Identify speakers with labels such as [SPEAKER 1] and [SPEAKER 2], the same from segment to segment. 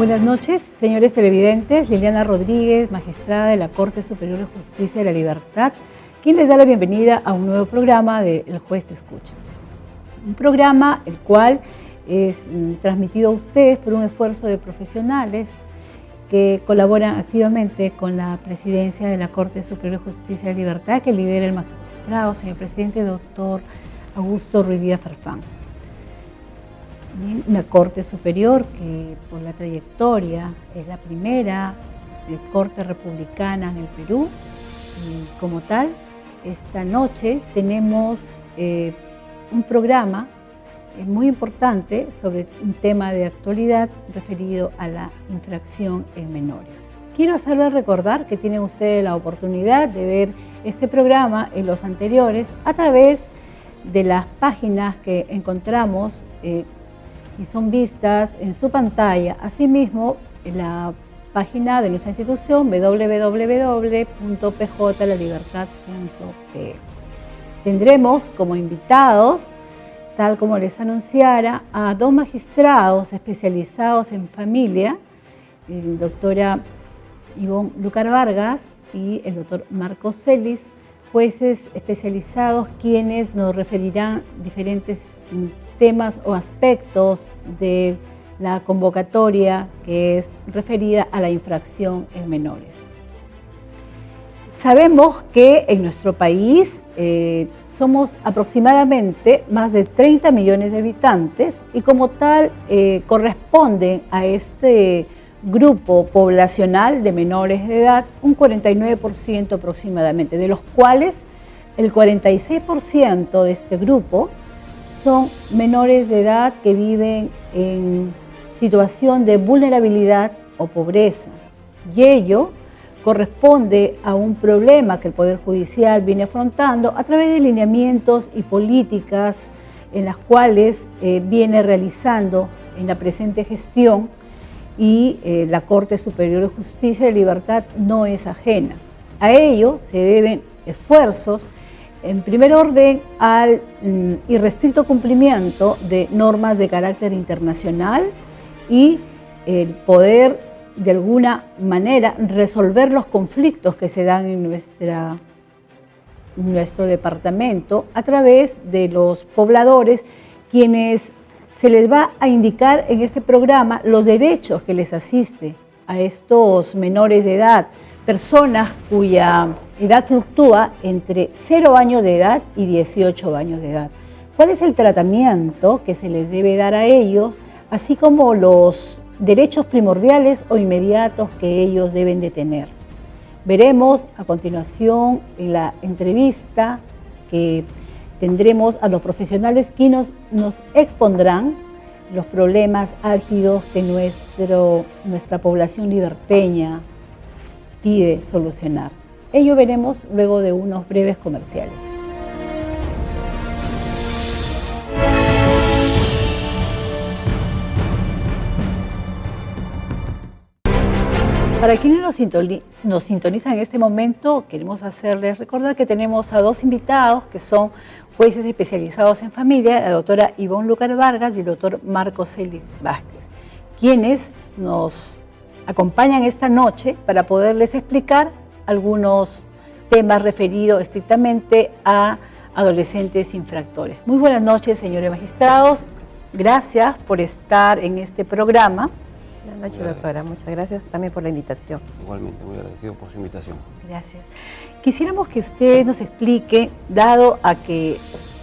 [SPEAKER 1] Buenas noches, señores televidentes. Liliana Rodríguez, magistrada de la Corte Superior de Justicia de la Libertad, quien les da la bienvenida a un nuevo programa de El Juez Te Escucha. Un programa el cual es transmitido a ustedes por un esfuerzo de profesionales que colaboran activamente con la presidencia de la Corte Superior de Justicia de la Libertad, que lidera el magistrado, señor presidente, doctor Augusto Ruiz Farfán. Una Corte Superior que por la trayectoria es la primera Corte Republicana en el Perú, y como tal, esta noche tenemos un programa muy importante sobre un tema de actualidad referido a la infracción en menores. Quiero hacerles recordar que tienen ustedes la oportunidad de ver este programa y los anteriores a través de las páginas que encontramos y son vistas en su pantalla. Asimismo, en la página de nuestra institución www.pjlalibertad.pe. Tendremos como invitados, tal como les anunciara, a dos magistrados especializados en familia, la doctora Ivonne Lucar Vargas y el doctor Marcos Celis, jueces especializados quienes nos referirán diferentes temas o aspectos de la convocatoria que es referida a la infracción en menores. Sabemos que en nuestro país somos aproximadamente más de 30 millones de habitantes y como tal corresponden a este grupo poblacional de menores de edad un 49% aproximadamente, de los cuales el 46% de este grupo son menores de edad que viven en situación de vulnerabilidad o pobreza. Y ello corresponde a un problema que el Poder Judicial viene afrontando a través de lineamientos y políticas en las cuales viene realizando en la presente gestión, y la Corte Superior de Justicia de la Libertad no es ajena. A ello se deben esfuerzos en primer orden al irrestricto cumplimiento de normas de carácter internacional y el poder de alguna manera resolver los conflictos que se dan en nuestro departamento a través de los pobladores, quienes se les va a indicar en este programa los derechos que les asiste a estos menores de edad, personas cuya edad fluctúa entre 0 años de edad y 18 años de edad. ¿Cuál es el tratamiento que se les debe dar a ellos, así como los derechos primordiales o inmediatos que ellos deben de tener? Veremos a continuación en la entrevista que tendremos a los profesionales que nos expondrán los problemas álgidos que nuestra población liberteña pide solucionar. Ello veremos luego de unos breves comerciales. Para quienes nos sintonizan en este momento, queremos hacerles recordar que tenemos a dos invitados que son jueces especializados en familia, la doctora Ivonne Lucar Vargas y el doctor Marcos Celis Vázquez, quienes nos acompañan esta noche para poderles explicar algunos temas referidos estrictamente a adolescentes infractores. Muy buenas noches, señores magistrados. Gracias por estar en este programa.
[SPEAKER 2] Buenas noches, doctora. Muchas gracias también por la invitación.
[SPEAKER 3] Igualmente, muy agradecido por su invitación.
[SPEAKER 1] Gracias. Quisiéramos que usted nos explique, dado a que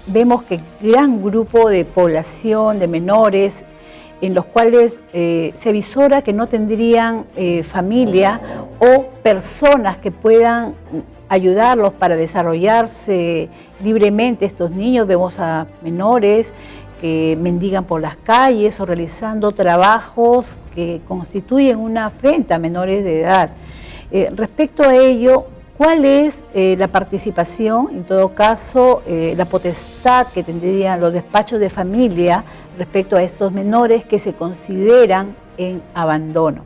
[SPEAKER 1] vemos que gran grupo de población, de menores, en los cuales se avisora que no tendrían familia o personas que puedan ayudarlos para desarrollarse libremente estos niños. Vemos a menores que mendigan por las calles o realizando trabajos que constituyen una afrenta a menores de edad. Respecto a ello, ¿cuál es la participación, en todo caso, la potestad que tendrían los despachos de familia respecto a estos menores que se consideran en abandono?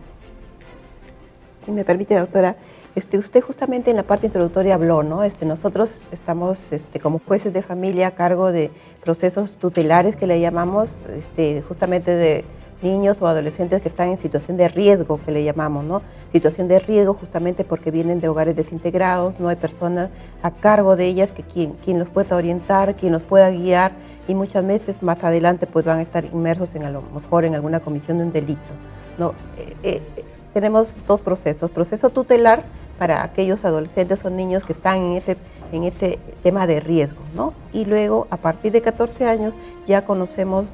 [SPEAKER 2] Si me permite, doctora, usted justamente en la parte introductoria habló, ¿no? Nosotros estamos como jueces de familia a cargo de procesos tutelares que le llamamos, justamente de niños o adolescentes que están en situación de riesgo, que le llamamos, ¿no? Situación de riesgo justamente porque vienen de hogares desintegrados, no hay personas a cargo de ellas, que quien los pueda orientar, quien los pueda guiar, y muchas veces más adelante pues van a estar inmersos en a lo mejor en alguna comisión de un delito, ¿no? Tenemos dos procesos: proceso tutelar para aquellos adolescentes o niños que están en ese tema de riesgo, ¿no? Y luego, a partir de 14 años, ya conocemos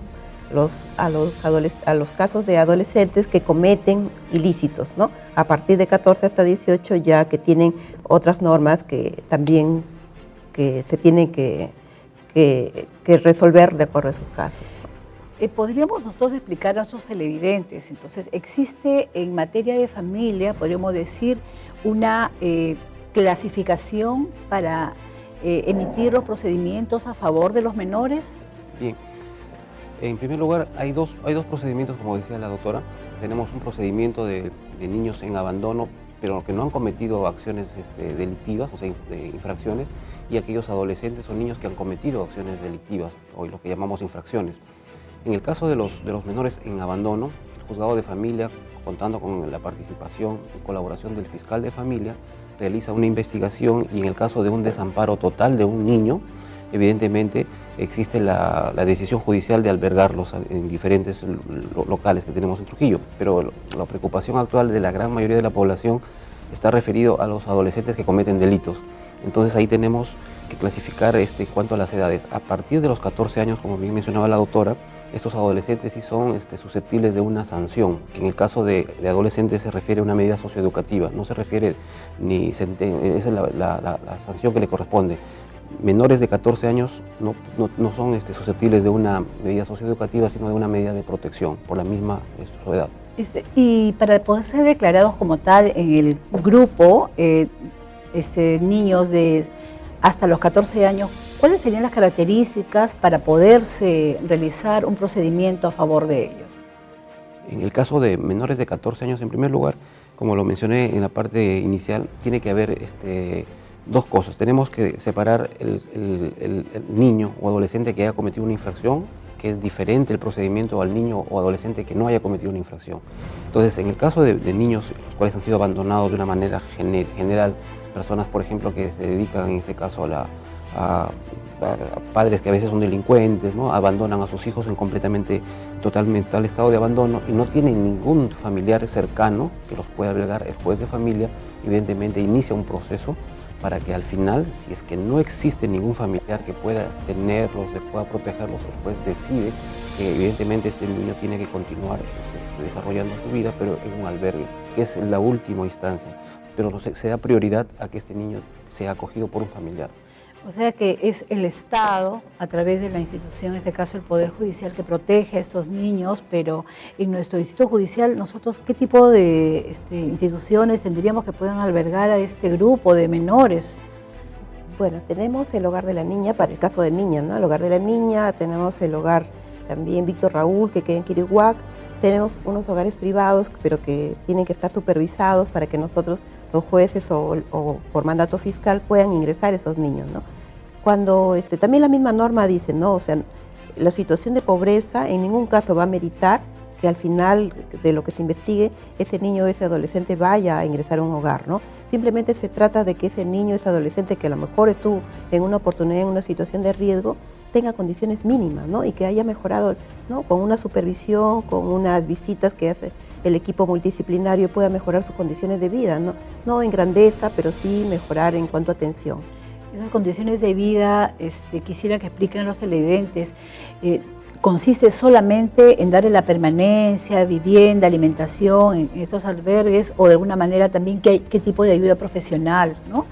[SPEAKER 2] a los casos de adolescentes que cometen ilícitos, ¿no? A partir de 14 hasta 18 ya que tienen otras normas que también se tienen que resolver de acuerdo a esos casos.
[SPEAKER 1] ¿Podríamos nosotros explicar a nuestros televidentes? Entonces, ¿existe en materia de familia, podríamos decir, una clasificación para emitir los procedimientos a favor de los menores?
[SPEAKER 3] Bien, en primer lugar hay dos procedimientos, como decía la doctora. Tenemos un procedimiento de niños en abandono, pero que no han cometido acciones delictivas, o sea, de infracciones, y aquellos adolescentes o niños que han cometido acciones delictivas, o lo que llamamos infracciones. En el caso de los menores en abandono, el juzgado de familia, contando con la participación y colaboración del fiscal de familia, realiza una investigación, y en el caso de un desamparo total de un niño, evidentemente existe la decisión judicial de albergarlos en diferentes locales que tenemos en Trujillo, pero la preocupación actual de la gran mayoría de la población está referido a los adolescentes que cometen delitos. Entonces ahí tenemos que clasificar cuanto a las edades. A partir de los 14 años, como bien mencionaba la doctora, estos adolescentes sí son susceptibles de una sanción, que en el caso de adolescentes se refiere a una medida socioeducativa, no se refiere ni esa es la sanción que le corresponde. Menores de 14 años no son susceptibles de una medida socioeducativa, sino de una medida de protección por la misma su edad.
[SPEAKER 1] Y para poder ser declarados como tal en el grupo, niños de hasta los 14 años, ¿cuáles serían las características para poderse realizar un procedimiento a favor de ellos?
[SPEAKER 3] En el caso de menores de 14 años, en primer lugar, como lo mencioné en la parte inicial, tiene que haber dos cosas. Tenemos que separar el niño o adolescente que haya cometido una infracción, que es diferente el procedimiento al niño o adolescente que no haya cometido una infracción. Entonces, en el caso de niños los cuales han sido abandonados de una manera general, personas, por ejemplo, que se dedican en este caso a padres que a veces son delincuentes, ¿no? Abandonan a sus hijos en totalmente al estado de abandono y no tienen ningún familiar cercano que los pueda albergar. El juez de familia evidentemente inicia un proceso para que al final, si es que no existe ningún familiar que pueda tenerlos, que pueda protegerlos, el juez decide que evidentemente este niño tiene que continuar desarrollando su vida, pero en un albergue, que es la última instancia, pero se da prioridad a que este niño sea acogido por un familiar.
[SPEAKER 1] O sea que es el Estado, a través de la institución, en este caso el Poder Judicial, que protege a estos niños, pero en nuestro distrito judicial, nosotros, ¿qué tipo de instituciones tendríamos que puedan albergar a este grupo de menores?
[SPEAKER 2] Bueno, tenemos el Hogar de la Niña, para el caso de niñas, ¿no? El Hogar de la Niña, tenemos el hogar también Víctor Raúl, que queda en Quirihuac, tenemos unos hogares privados, pero que tienen que estar supervisados para que nosotros, los jueces o por mandato fiscal, puedan ingresar esos niños, ¿no? Cuando también la misma norma dice, ¿no? O sea, la situación de pobreza en ningún caso va a meritar que al final de lo que se investigue, ese niño o ese adolescente vaya a ingresar a un hogar, ¿no? Simplemente se trata de que ese niño o ese adolescente que a lo mejor estuvo en una oportunidad, en una situación de riesgo, tenga condiciones mínimas, ¿no? Y que haya mejorado, ¿no? Con una supervisión, con unas visitas que hace el equipo multidisciplinario, pueda mejorar sus condiciones de vida, ¿no? No en grandeza, pero sí mejorar en cuanto a atención.
[SPEAKER 1] Esas condiciones de vida, quisiera que expliquen a los televidentes, ¿consiste solamente en darle la permanencia, vivienda, alimentación en estos albergues, o de alguna manera también qué tipo de ayuda profesional, ¿no?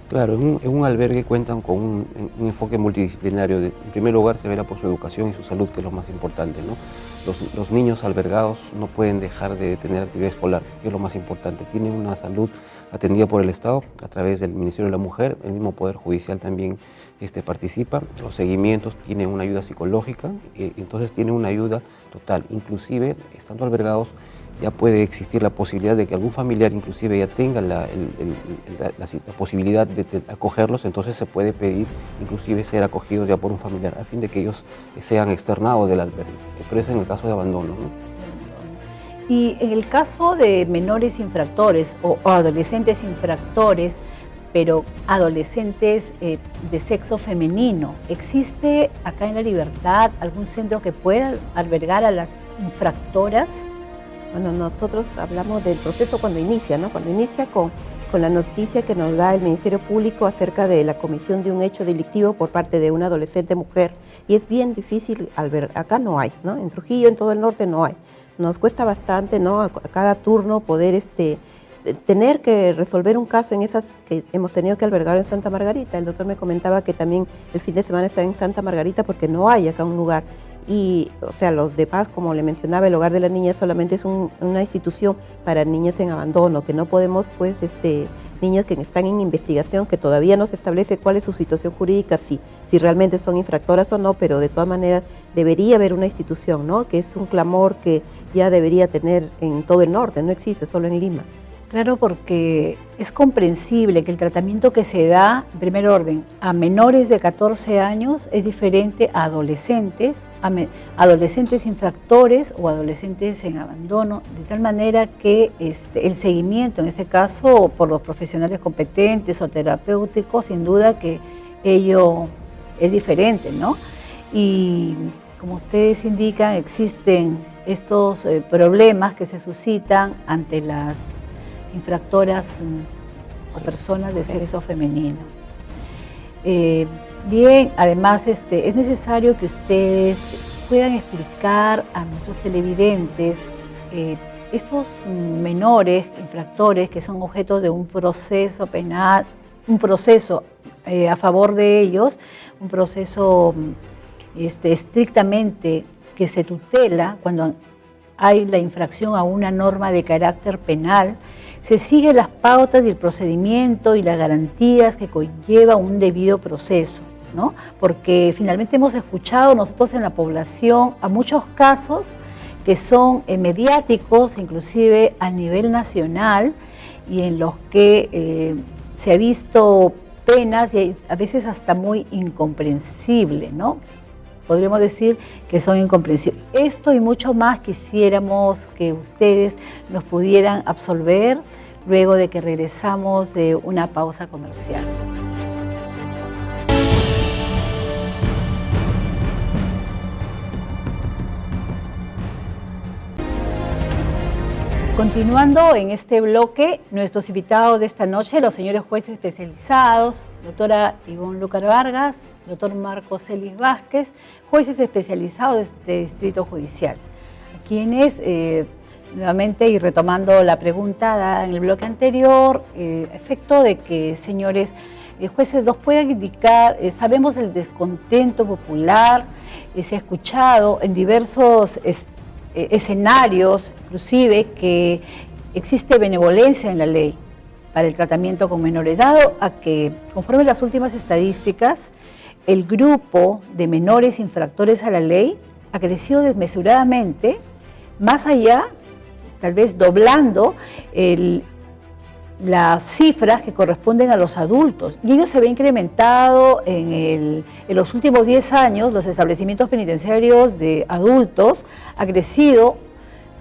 [SPEAKER 3] Claro, en un albergue cuentan con un enfoque multidisciplinario. En primer lugar, se verá por su educación y su salud, que es lo más importante, ¿no? Los niños albergados no pueden dejar de tener actividad escolar, que es lo más importante. Tienen una salud atendida por el Estado a través del Ministerio de la Mujer, el mismo Poder Judicial también participa. Los seguimientos tienen una ayuda psicológica, entonces tienen una ayuda total. Inclusive, estando albergados, ya puede existir la posibilidad de que algún familiar inclusive ya tenga la posibilidad de acogerlos, entonces se puede pedir inclusive ser acogidos ya por un familiar a fin de que ellos sean externados del albergue, pero eso en el caso de abandono, ¿no?
[SPEAKER 1] Y en el caso de menores infractores o adolescentes infractores, pero adolescentes de sexo femenino, ¿existe acá en La Libertad algún centro que pueda albergar a las infractoras?
[SPEAKER 2] Bueno, nosotros hablamos del proceso cuando inicia, ¿no? Cuando inicia con la noticia que nos da el Ministerio Público acerca de la comisión de un hecho delictivo por parte de una adolescente mujer. Y es bien difícil acá no hay, ¿no? En Trujillo, en todo el norte no hay. Nos cuesta bastante, ¿no? A cada turno poder tener que resolver un caso en esas que hemos tenido que albergar en Santa Margarita. El doctor me comentaba que también el fin de semana está en Santa Margarita porque no hay acá un lugar. Y, o sea, los de Paz, como le mencionaba, el Hogar de la Niña solamente es una institución para niñas en abandono, que no podemos, pues, niñas que están en investigación, que todavía no se establece cuál es su situación jurídica, si realmente son infractoras o no, pero de todas maneras debería haber una institución, ¿no? Que es un clamor que ya debería tener en todo el norte, no existe solo en Lima.
[SPEAKER 1] Claro, porque es comprensible que el tratamiento que se da, en primer orden, a menores de 14 años es diferente a adolescentes, adolescentes infractores o adolescentes en abandono, de tal manera que el seguimiento, en este caso, por los profesionales competentes o terapéuticos, sin duda que ello es diferente, ¿no? Y como ustedes indican, existen estos problemas que se suscitan ante las infractoras o personas de sexo femenino. Bien, además es necesario que ustedes puedan explicar a nuestros televidentes estos menores infractores que son objetos de un proceso penal, un proceso a favor de ellos, un proceso estrictamente que se tutela cuando hay la infracción a una norma de carácter penal. Se siguen las pautas y el procedimiento y las garantías que conlleva un debido proceso, ¿no? Porque finalmente hemos escuchado nosotros en la población a muchos casos que son mediáticos, inclusive a nivel nacional, y en los que se ha visto penas y a veces hasta muy incomprensible, ¿no? Podríamos decir que son incomprensibles. Esto y mucho más quisiéramos que ustedes nos pudieran absolver luego de que regresamos de una pausa comercial. Continuando en este bloque, nuestros invitados de esta noche, los señores jueces especializados, doctora Ivonne Lucar Vargas, doctor Marcos Celis Vázquez, jueces especializados de Distrito Judicial, a quienes, nuevamente y retomando la pregunta dada en el bloque anterior, efecto de que, señores jueces, nos puedan indicar, sabemos el descontento popular, se ha escuchado en diversos escenarios, inclusive, que existe benevolencia en la ley para el tratamiento con menores, dado a que, conforme a las últimas estadísticas, el grupo de menores infractores a la ley ha crecido desmesuradamente, más allá, tal vez doblando las cifras que corresponden a los adultos. Y ello se ve incrementado en los últimos 10 años, los establecimientos penitenciarios de adultos ha crecido,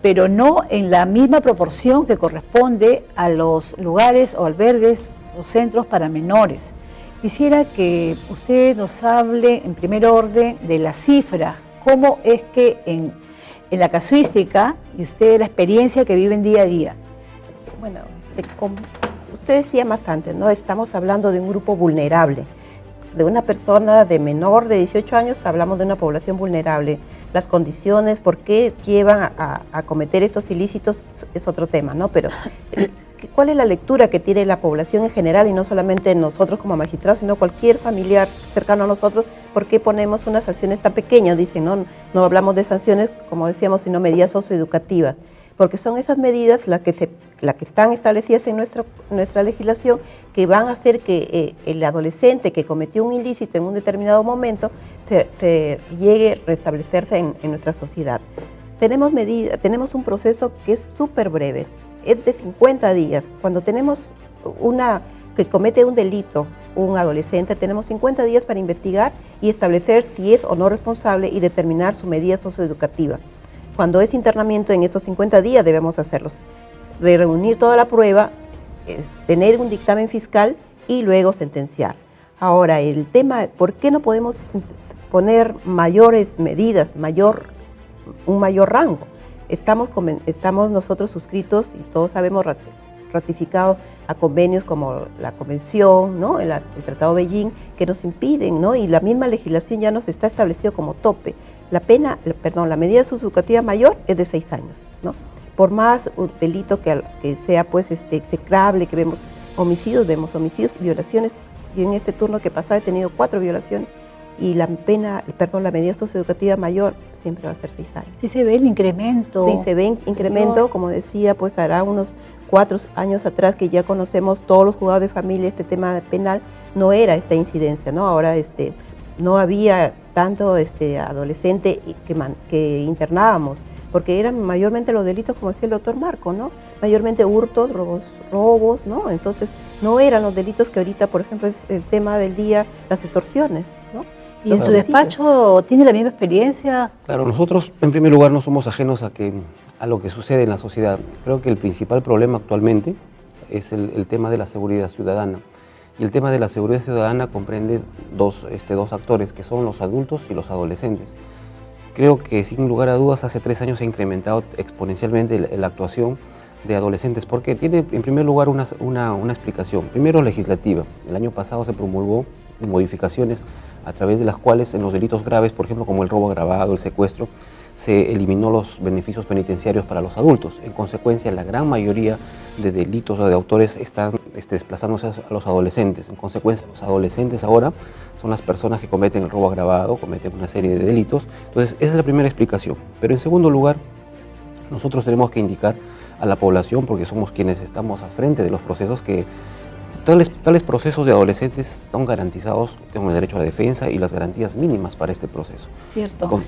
[SPEAKER 1] pero no en la misma proporción que corresponde a los lugares o albergues o centros para menores. Quisiera que usted nos hable en primer orden de la cifra, cómo es que en la casuística y usted la experiencia que viven día a día.
[SPEAKER 2] Bueno, como usted decía más antes, ¿no? Estamos hablando de un grupo vulnerable, de una persona de menor de 18 años, hablamos de una población vulnerable. Las condiciones, por qué llevan a cometer estos ilícitos es otro tema, ¿no? Pero ¿cuál es la lectura que tiene la población en general y no solamente nosotros como magistrados, sino cualquier familiar cercano a nosotros? ¿Por qué ponemos unas sanciones tan pequeñas? Dicen, no hablamos de sanciones, como decíamos, sino medidas socioeducativas. Porque son esas medidas las que están establecidas en nuestra legislación, que van a hacer que el adolescente que cometió un ilícito en un determinado momento se llegue a restablecerse en nuestra sociedad. Tenemos un proceso que es súper breve, es de 50 días. Cuando tenemos que comete un delito, un adolescente, tenemos 50 días para investigar y establecer si es o no responsable y determinar su medida socioeducativa. Cuando es internamiento, en estos 50 días debemos hacerlos. De reunir toda la prueba, tener un dictamen fiscal y luego sentenciar. Ahora, el tema, ¿por qué no podemos poner mayores medidas, un mayor rango? Estamos nosotros suscritos y todos sabemos ratificados a convenios como la Convención, ¿no? el Tratado de Beijing, que nos impiden, ¿no? Y la misma legislación ya nos está establecido como tope. La medida subjetiva mayor es de 6 años, ¿no? Por más un delito que sea pues execrable, que vemos homicidios, violaciones. Yo en este turno que pasado he tenido 4 violaciones y la medida socioeducativa mayor siempre va a ser 6 años.
[SPEAKER 1] Sí se ve el incremento.
[SPEAKER 2] Sí se ve incremento, como decía, pues hará unos 4 años atrás que ya conocemos todos los juzgados de familia, este tema penal, no era esta incidencia, ¿no? Ahora no había tanto adolescente que internábamos, porque eran mayormente los delitos, como decía el doctor Marco, ¿no? Mayormente hurtos, robos, ¿no? Entonces, no eran los delitos que ahorita, por ejemplo, es el tema del día, las extorsiones, ¿no?
[SPEAKER 1] ¿Y en su despacho tiene la misma experiencia?
[SPEAKER 3] Claro, nosotros en primer lugar no somos ajenos a lo que sucede en la sociedad. Creo que el principal problema actualmente es el tema de la seguridad ciudadana. Y el tema de la seguridad ciudadana comprende dos actores, que son los adultos y los adolescentes. Creo que sin lugar a dudas hace 3 años se ha incrementado exponencialmente la actuación de adolescentes, porque tiene en primer lugar una explicación. Primero, legislativa. El año pasado se promulgó modificaciones a través de las cuales en los delitos graves, por ejemplo como el robo agravado, el secuestro, se eliminó los beneficios penitenciarios para los adultos. En consecuencia, la gran mayoría de delitos o de autores están desplazándose a los adolescentes. En consecuencia, los adolescentes ahora son las personas que cometen el robo agravado, cometen una serie de delitos. Entonces, esa es la primera explicación. Pero en segundo lugar, nosotros tenemos que indicar a la población, porque somos quienes estamos al frente de los procesos, que tales procesos de adolescentes son garantizados con el derecho a la defensa y las garantías mínimas para este proceso.
[SPEAKER 1] Cierto.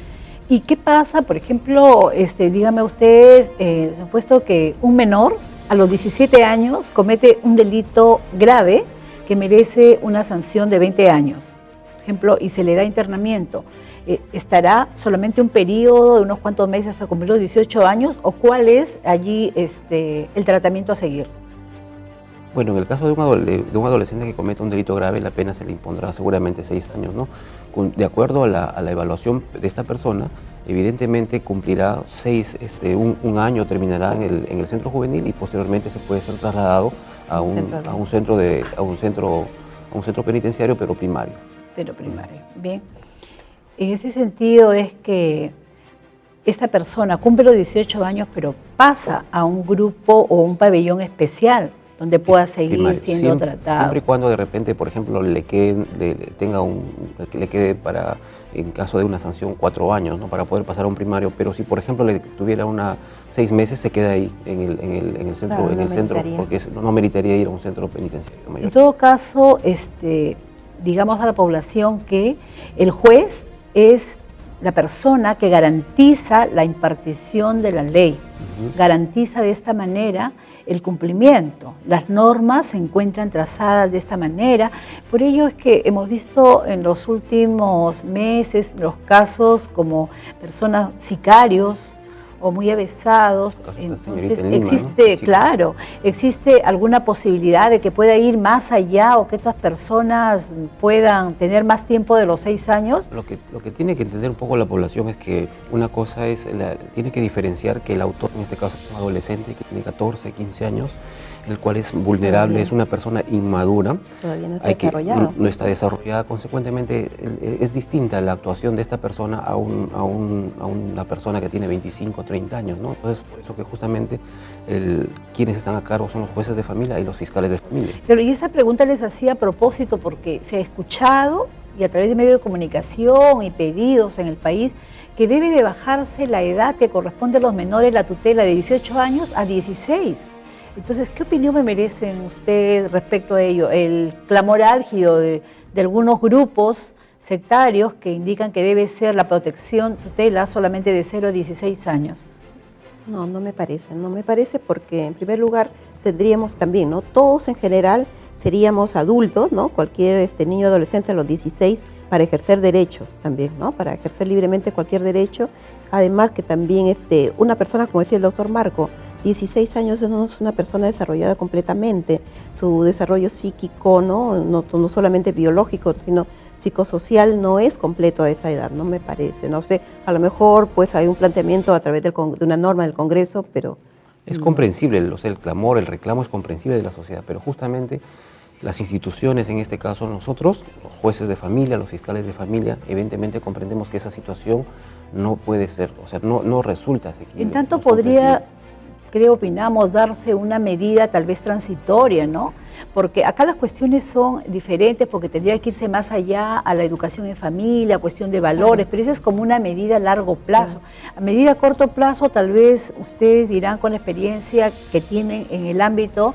[SPEAKER 1] ¿Y qué pasa, por ejemplo, dígame ustedes, supuesto que un menor a los 17 años comete un delito grave que merece una sanción de 20 años, por ejemplo, y se le da internamiento, ¿estará solamente un periodo de unos cuantos meses hasta cumplir los 18 años o cuál es allí el tratamiento a seguir?
[SPEAKER 3] Bueno, en el caso de un adolescente que cometa un delito grave, la pena se le impondrá seguramente 6 años, ¿no? De acuerdo a la evaluación de esta persona, evidentemente cumplirá un año, terminará en el centro juvenil y posteriormente se puede ser trasladado a un centro penitenciario, pero primario.
[SPEAKER 1] Pero primario, bien. En ese sentido es que esta persona cumple los 18 años, pero pasa a un grupo o un pabellón especial, donde pueda seguir siendo tratado.
[SPEAKER 3] Siempre y cuando de repente, por ejemplo, le quede para, en caso de una sanción, 4 años, ¿no? Para poder pasar a un primario, pero si por ejemplo le tuviera 6 meses, se queda ahí en el centro, claro, centro, porque no meritaría ir a un centro penitenciario mayor.
[SPEAKER 1] En todo caso, digamos a la población que el juez es la persona que garantiza la impartición de la ley, garantiza de esta manera el cumplimiento. Las normas se encuentran trazadas de esta manera, por ello es que hemos visto en los últimos meses los casos como personas sicarios o muy avesados, entonces existe, ¿no? Claro, existe alguna posibilidad de que pueda ir más allá o que estas personas puedan tener más tiempo de los 6 años.
[SPEAKER 3] Lo que tiene que entender un poco la población es que una cosa es, tiene que diferenciar que el autor, en este caso es un adolescente que tiene 14, 15 años, el cual es vulnerable, es una persona inmadura.
[SPEAKER 2] Todavía no está desarrollada.
[SPEAKER 3] No está desarrollada, consecuentemente es distinta la actuación de esta persona a una persona que tiene 25, 30 años, ¿no? Entonces, por eso que justamente quienes están a cargo son los jueces de familia y los fiscales de familia.
[SPEAKER 1] Pero y esa pregunta les hacía a propósito porque se ha escuchado y a través de medios de comunicación y pedidos en el país que debe de bajarse la edad que corresponde a los menores, la tutela de 18 años a 16. Entonces, ¿qué opinión me merecen ustedes respecto a ello? El clamor álgido de algunos grupos sectarios que indican que debe ser la protección, tutela solamente de 0 a 16 años.
[SPEAKER 2] No me parece porque en primer lugar tendríamos también, ¿no? Todos en general seríamos adultos, ¿no? Cualquier niño adolescente a los 16 para ejercer derechos también, ¿no? Para ejercer libremente cualquier derecho. Además que también una persona, como decía el doctor Marco, 16 años no es una persona desarrollada completamente, su desarrollo psíquico, no solamente biológico, sino psicosocial no es completo a esa edad, no me parece, no sé, a lo mejor pues hay un planteamiento a través de una norma del Congreso, pero...
[SPEAKER 3] Es comprensible, el clamor, el reclamo es comprensible de la sociedad, pero justamente las instituciones, en este caso nosotros, los jueces de familia, los fiscales de familia, evidentemente comprendemos que esa situación no puede ser, o sea, no resulta asequible.
[SPEAKER 1] En tanto podría, creo, opinamos, darse una medida tal vez transitoria, ¿no? Porque acá las cuestiones son diferentes, porque tendría que irse más allá a la educación en familia, cuestión de valores, pero esa es como una medida a largo plazo. A medida a corto plazo, tal vez ustedes dirán con la experiencia que tienen en el ámbito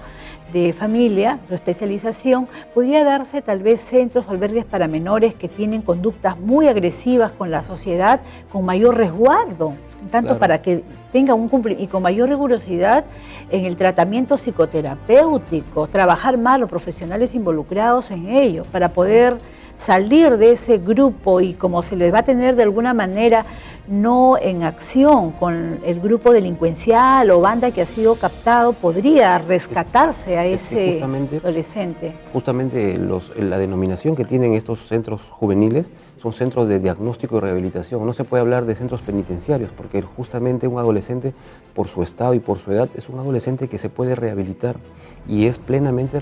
[SPEAKER 1] de familia, su especialización, podría darse tal vez centros o albergues para menores que tienen conductas muy agresivas con la sociedad, con mayor resguardo, tanto para que tengan un cumplimiento y con mayor rigurosidad en el tratamiento psicoterapéutico, trabajar más los profesionales involucrados en ello, para poder salir de ese grupo y como se les va a tener de alguna manera no en acción con el grupo delincuencial o banda que ha sido captado, podría rescatarse a ese adolescente.
[SPEAKER 3] Justamente la denominación que tienen estos centros juveniles son centros de diagnóstico y rehabilitación. No se puede hablar de centros penitenciarios porque justamente un adolescente, por su estado y por su edad, es un adolescente que se puede rehabilitar y es plenamente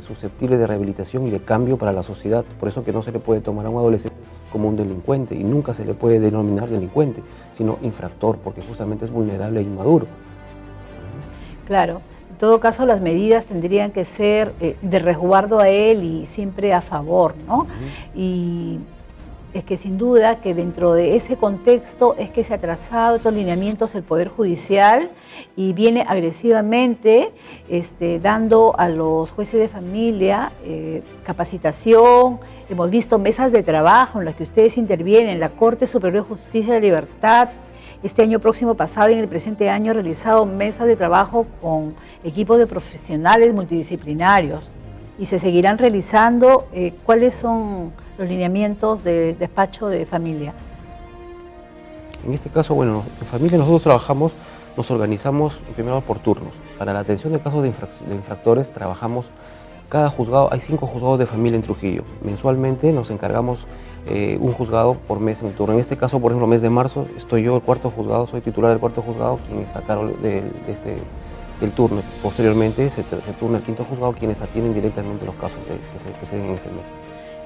[SPEAKER 3] susceptible de rehabilitación y de cambio para la sociedad. Por eso que no se le puede tomar a un adolescente como un delincuente y nunca se le puede denominar delincuente, sino infractor, porque justamente es vulnerable e inmaduro.
[SPEAKER 1] Claro. En todo caso, las medidas tendrían que ser de resguardo a él y siempre a favor, ¿no? Y es que sin duda que dentro de ese contexto es que se ha trazado estos lineamientos el Poder Judicial y viene agresivamente dando a los jueces de familia capacitación. Hemos visto mesas de trabajo en las que ustedes intervienen, la Corte Superior de Justicia de la Libertad. Este año próximo pasado y en el presente año ha realizado mesas de trabajo con equipos de profesionales multidisciplinarios y se seguirán realizando. ¿Cuáles son los lineamientos del despacho de familia?
[SPEAKER 3] En este caso, bueno, en familia nosotros trabajamos, nos organizamos primero por turnos. Para la atención de casos de infractores trabajamos cada juzgado, hay 5 juzgados de familia en Trujillo. Mensualmente nos encargamos un juzgado por mes en el turno. En este caso, por ejemplo, mes de marzo, estoy yo el cuarto juzgado, soy titular del cuarto juzgado, quien está a cargo del turno. Posteriormente se turna el quinto juzgado, quienes atienden directamente los casos que se den en ese mes.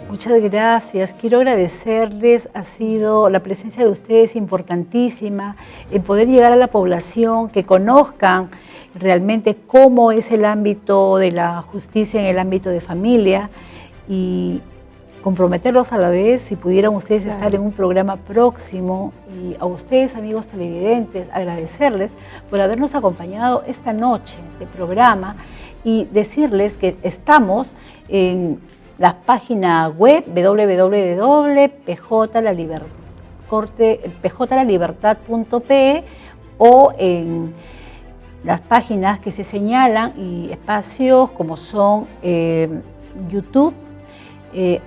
[SPEAKER 1] Muchas gracias. Quiero agradecerles, ha sido la presencia de ustedes importantísima en poder llegar a la población, que conozcan realmente cómo es el ámbito de la justicia en el ámbito de familia y comprometerlos a la vez, si pudieran ustedes estar en un programa próximo, y a ustedes, amigos televidentes, agradecerles por habernos acompañado esta noche en este programa y decirles que estamos en la página web www.pjlalibertad.pe o en las páginas que se señalan y espacios como son YouTube,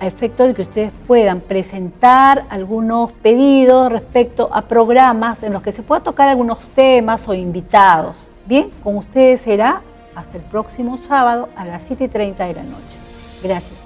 [SPEAKER 1] a efecto de que ustedes puedan presentar algunos pedidos respecto a programas en los que se pueda tocar algunos temas o invitados. Bien, con ustedes será hasta el próximo sábado a las 7:30 de la noche. Gracias.